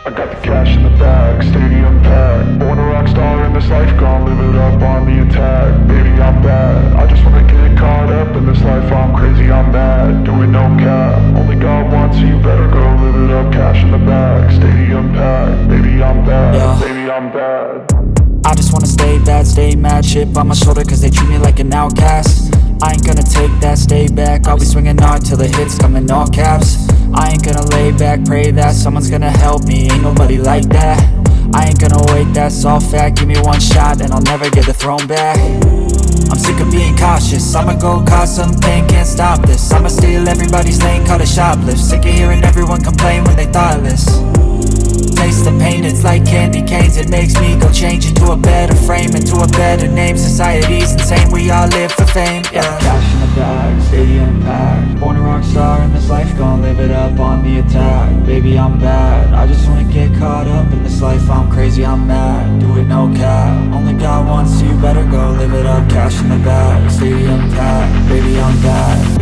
I got the cash in the bag, stadium packed. Born a rock star in this life, gon' live it up on the attack. Baby, I'm bad, I just wanna get caught up in this life. I'm crazy, I'm mad, doing no cap. Only God wants, so you better go live it up. Cash in the bag, stadium packed. Baby, I'm bad, Yeah. baby, I'm bad. I just wanna stay bad, stay mad. Chip on my shoulder cause they treat me like an outcast. I ain't gonna take that, stay back. I'll be swinging hard till the hits come in all caps. I ain't gonna lay back, pray that someone's gonna help me. Ain't nobody like that. I ain't gonna wait, that's all fact. Give me one shot and I'll never get the throne back. I'm sick of being cautious, I'ma go cause some pain, can't stop this. I'ma steal everybody's lane, call it shoplift. Sick of hearing everyone complain when they thoughtless. Taste the pain, it's like candy canes. It makes me go change into a better frame, into a better name. Society's insane, we all live for fame, yeah. Cash in the bag, stadium packed. Born a rock star in this life, gon' live it up on the attack. Baby, I'm bad, I just wanna get caught up in this life. I'm crazy, I'm mad, do it no cap. Only God wants, so you better go live it up. Cash in the bag, stadium packed. Baby, I'm bad.